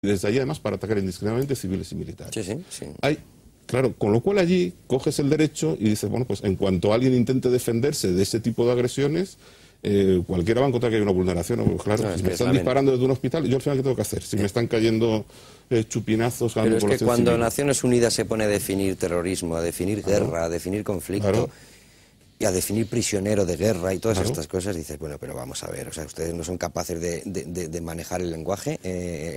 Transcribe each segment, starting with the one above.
desde allí además para atacar indiscriminadamente civiles y militares. Sí, sí, sí. Claro, con lo cual allí coges el derecho y dices, bueno, pues en cuanto alguien intente defenderse de ese tipo de agresiones, cualquiera va a encontrar que hay una vulneración. Claro, no, si me están disparando desde un hospital, yo al final, ¿qué tengo que hacer? Si me están cayendo chupinazos... Pero es que cuando Naciones Unidas se pone a definir terrorismo, a definir guerra, a definir conflicto... y a definir prisionero de guerra y todas estas cosas, dices, bueno, pero vamos a ver, o sea, ustedes no son capaces de manejar el lenguaje,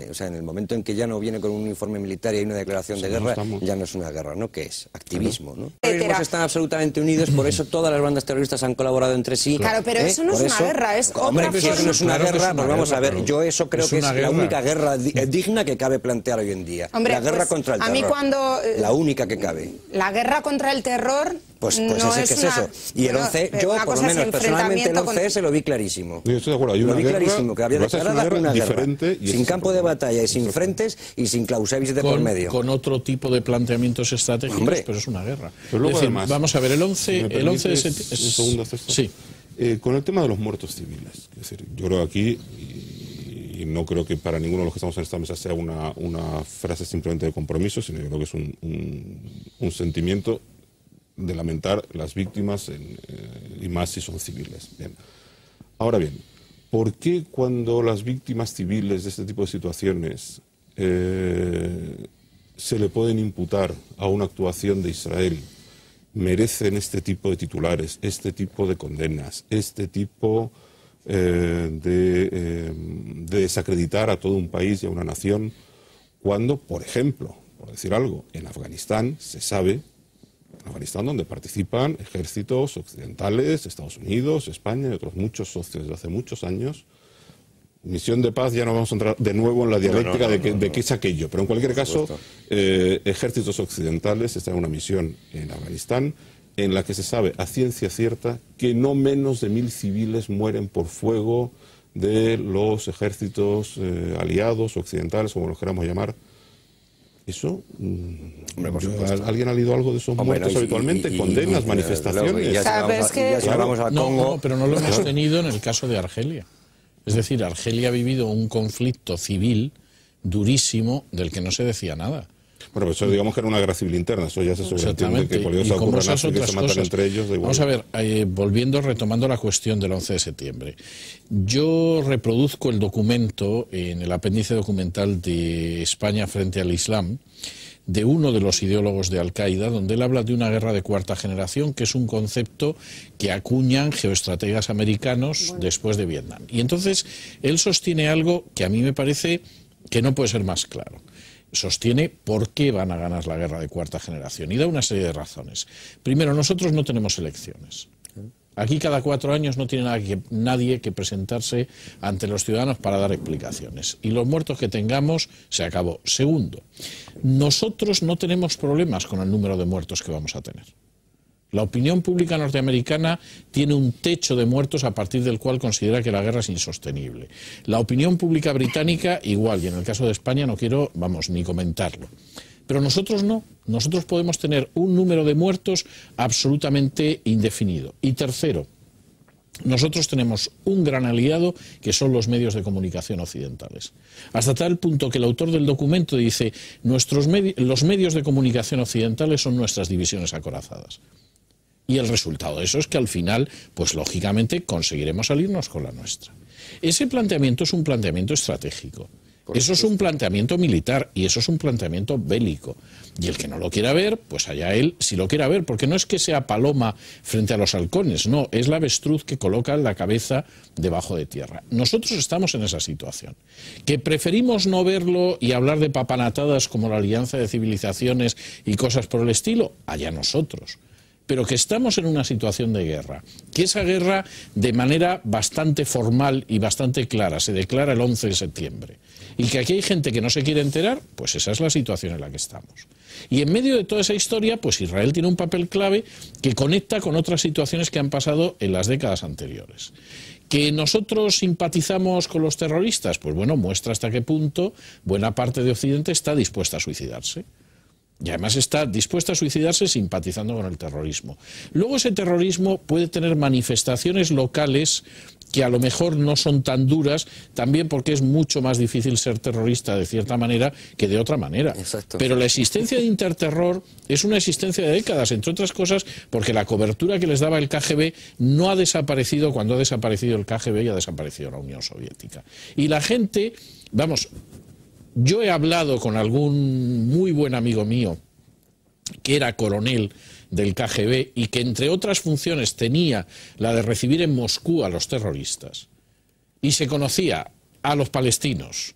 o sea, en el momento en que ya no viene con un informe militar y hay una declaración de guerra, ya no es una guerra, ¿no? ¿Qué es? Activismo, ¿no? Los terroristas están absolutamente unidos, por eso todas las bandas terroristas han colaborado entre sí. Claro, pero eso no es una guerra, es otra Hombre, forma. si eso no es una guerra, pues vamos a ver, yo eso creo que es la única guerra digna que cabe plantear hoy en día. Hombre, la guerra contra el terror. A mí cuando... la única que cabe. La guerra contra el terror... Pues no ese que es eso. Y el 11, yo por lo menos personalmente el 11 se lo vi clarísimo. Yo estoy de acuerdo, hay una lo vi clarísimo, que había declarada una guerra, sin campo de batalla y sin frentes y sin Clausewitz de por medio. Con otro tipo de planteamientos estratégicos, hombre, pero es una guerra. Pero luego, es decir, además, vamos a ver, el 11 de septiembre... Un segundo, César. Sí. Con el tema de los muertos civiles, es decir, yo creo aquí, y no creo que para ninguno de los que estamos en esta mesa sea una frase simplemente de compromiso, sino yo creo que es un sentimiento de lamentar las víctimas, y más si son civiles. Bien. Ahora bien, ¿por qué cuando las víctimas civiles de este tipo de situaciones se le pueden imputar a una actuación de Israel, merecen este tipo de titulares, este tipo de condenas, este tipo de desacreditar a todo un país y a una nación, cuando, por ejemplo, por decir algo, en Afganistán se sabe, en Afganistán donde participan ejércitos occidentales, Estados Unidos, España y otros muchos socios desde hace muchos años? Misión de paz, ya no vamos a entrar de nuevo en la dialéctica de qué es aquello, pero en cualquier caso, ejércitos occidentales están en una misión en Afganistán en la que se sabe a ciencia cierta que no menos de 1000 civiles mueren por fuego de los ejércitos aliados, occidentales, como los queramos llamar. Eso, ¿alguien ha leído algo de esos muertos habitualmente? ¿Condenas, manifestaciones? No, pero no lo hemos tenido en el caso de Argelia. Es decir, Argelia ha vivido un conflicto civil durísimo del que no se decía nada. Bueno, pues eso digamos que era una guerra civil interna, eso ya se sobreentiende que cualquier cosa ocurra en África, que se matan entre ellos. Da igual. Vamos a ver, retomando la cuestión del 11 de septiembre. Yo reproduzco el documento en el apéndice documental de España frente al Islam, de uno de los ideólogos de Al-Qaeda, donde él habla de una guerra de cuarta generación, que es un concepto que acuñan geoestrategas americanos después de Vietnam. Y entonces él sostiene algo que a mí me parece que no puede ser más claro. Sostiene por qué van a ganar la guerra de cuarta generación y da una serie de razones. Primero, nosotros no tenemos elecciones. Aquí cada 4 años no tiene nadie que presentarse ante los ciudadanos para dar explicaciones. Y los muertos que tengamos, se acabó. Segundo, nosotros no tenemos problemas con el número de muertos que vamos a tener. La opinión pública norteamericana tiene un techo de muertos a partir del cual considera que la guerra es insostenible. La opinión pública británica igual, y en el caso de España no quiero, ni comentarlo. Pero nosotros no. Nosotros podemos tener un número de muertos absolutamente indefinido. Y tercero, nosotros tenemos un gran aliado que son los medios de comunicación occidentales. Hasta tal punto que el autor del documento dice, los medios de comunicación occidentales son nuestras divisiones acorazadas. Y el resultado de eso es que al final, pues lógicamente, conseguiremos salirnos con la nuestra. Ese planteamiento es un planteamiento estratégico. Eso es un planteamiento militar y eso es un planteamiento bélico. Y el que no lo quiera ver, pues allá él si lo quiera ver, porque no es que sea paloma frente a los halcones, no, es la avestruz que coloca la cabeza debajo de tierra. Nosotros estamos en esa situación. Que preferimos no verlo y hablar de papanatadas como la alianza de civilizaciones y cosas por el estilo, allá nosotros. Pero que estamos en una situación de guerra, que esa guerra de manera bastante formal y bastante clara se declara el 11 de septiembre y que aquí hay gente que no se quiere enterar, pues esa es la situación en la que estamos. Y en medio de toda esa historia, pues Israel tiene un papel clave que conecta con otras situaciones que han pasado en las décadas anteriores. ¿Que nosotros simpatizamos con los terroristas? Pues bueno, muestra hasta qué punto buena parte de Occidente está dispuesta a suicidarse. Y además está dispuesta a suicidarse simpatizando con el terrorismo. Luego ese terrorismo puede tener manifestaciones locales que a lo mejor no son tan duras, también porque es mucho más difícil ser terrorista de cierta manera que de otra manera. Exacto. Pero la existencia de interterror es una existencia de décadas, entre otras cosas porque la cobertura que les daba el KGB no ha desaparecido. Cuando ha desaparecido el KGB ya ha desaparecido la Unión Soviética. Y la gente, vamos, yo he hablado con algún muy buen amigo mío que era coronel del KGB y que entre otras funciones tenía la de recibir en Moscú a los terroristas, y se conocía a los palestinos,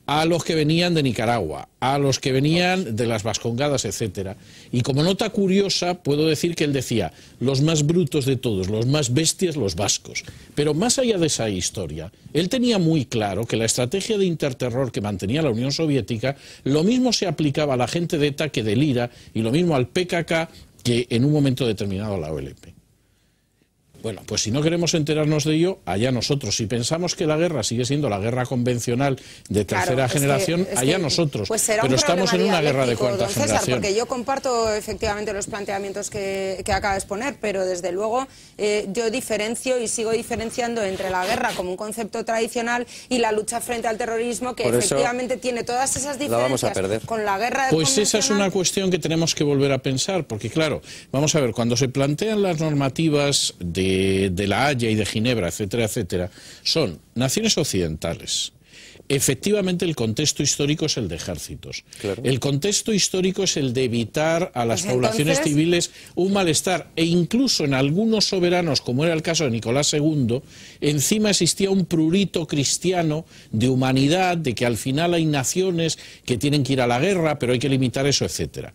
a los que venían de Nicaragua, a los que venían de las Vascongadas, etcétera. Y como nota curiosa puedo decir que él decía: los más brutos de todos, los más bestias, los vascos. Pero más allá de esa historia, él tenía muy claro que la estrategia de interterror que mantenía la Unión Soviética, lo mismo se aplicaba a la gente de ETA que del IRA, y lo mismo al PKK que en un momento determinado a la OLP. Bueno, pues si no queremos enterarnos de ello, allá nosotros. Si pensamos que la guerra sigue siendo la guerra convencional de tercera generación, allá nosotros. Pues será pero un estamos en una guerra de cuarta don César, generación. porque yo comparto efectivamente los planteamientos que acaba de exponer, pero desde luego yo diferencio y sigo diferenciando entre la guerra como un concepto tradicional y la lucha frente al terrorismo, que efectivamente tiene todas esas diferencias con la guerra Pues esa es una cuestión que tenemos que volver a pensar, porque claro, vamos a ver, cuando se plantean las normativas de La Haya y de Ginebra, etcétera, etcétera, son naciones occidentales. Efectivamente, el contexto histórico es el de ejércitos. Claro. El contexto histórico es el de evitar a las poblaciones civiles un malestar. E incluso en algunos soberanos, como era el caso de Nicolás II, encima existía un prurito cristiano de humanidad, de que al final hay naciones que tienen que ir a la guerra, pero hay que limitar eso, etcétera.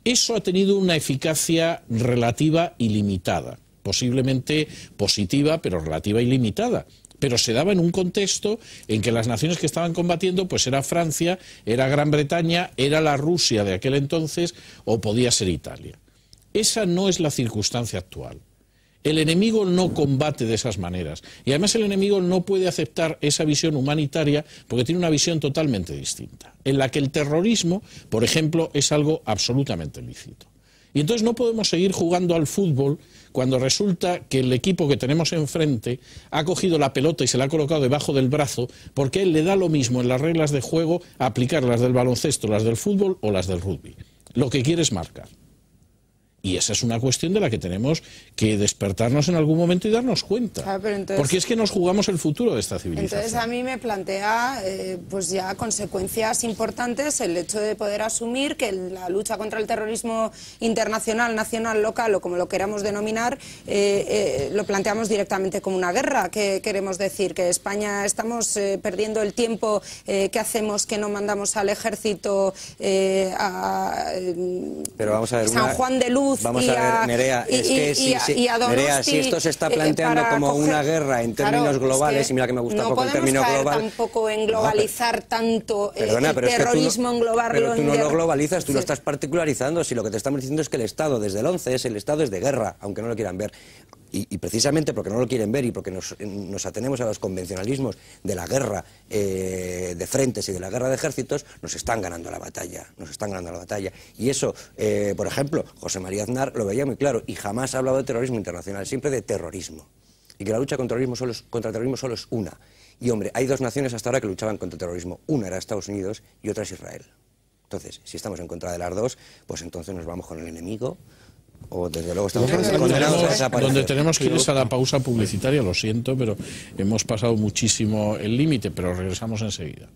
Eso ha tenido una eficacia relativa y limitada. Posiblemente positiva, pero relativa y limitada. Pero se daba en un contexto en que las naciones que estaban combatiendo pues era Francia, era Gran Bretaña, era la Rusia de aquel entonces o podía ser Italia. Esa no es la circunstancia actual. El enemigo no combate de esas maneras y además el enemigo no puede aceptar esa visión humanitaria porque tiene una visión totalmente distinta, en la que el terrorismo, por ejemplo, es algo absolutamente lícito. Y entonces no podemos seguir jugando al fútbol cuando resulta que el equipo que tenemos enfrente ha cogido la pelota y se la ha colocado debajo del brazo porque a él le da lo mismo en las reglas de juego aplicar las del baloncesto, las del fútbol o las del rugby. Lo que quiere es marcar. Y esa es una cuestión de la que tenemos que despertarnos en algún momento y darnos cuenta. Claro, pero entonces, porque es que nos jugamos el futuro de esta civilización. Entonces a mí me plantea pues ya consecuencias importantes el hecho de poder asumir que la lucha contra el terrorismo internacional, nacional, local o como lo queramos denominar, lo planteamos directamente como una guerra. ¿Qué queremos decir? Que España estamos perdiendo el tiempo, ¿qué hacemos? Que no mandamos al ejército pero vamos a ver, San Juan de Luz. Vamos a ver, Nerea, es que si esto se está planteando como una guerra en términos globales, y mira que me gusta poco el término global. No podemos caer tampoco en globalizar tanto el terrorismo, englobarlo en guerra. Pero tú no lo globalizas, tú lo estás particularizando. Si lo que te estamos diciendo es que el Estado, desde el 11, el Estado es de guerra, aunque no lo quieran ver. Y precisamente porque no lo quieren ver y porque nos atenemos a los convencionalismos de la guerra de frentes y de la guerra de ejércitos, nos están ganando la batalla, Y eso, por ejemplo, José María Aznar lo veía muy claro y jamás ha hablado de terrorismo internacional, siempre de terrorismo. Y que la lucha contra el terrorismo solo es una. Y hombre, hay dos naciones hasta ahora que luchaban contra el terrorismo. Una era Estados Unidos y otra es Israel. Entonces, si estamos en contra de las dos, pues entonces nos vamos con el enemigo. O desde luego estamos condenados a desaparecer. Donde tenemos que ir es a la pausa publicitaria, lo siento, pero hemos pasado muchísimo el límite, pero regresamos enseguida.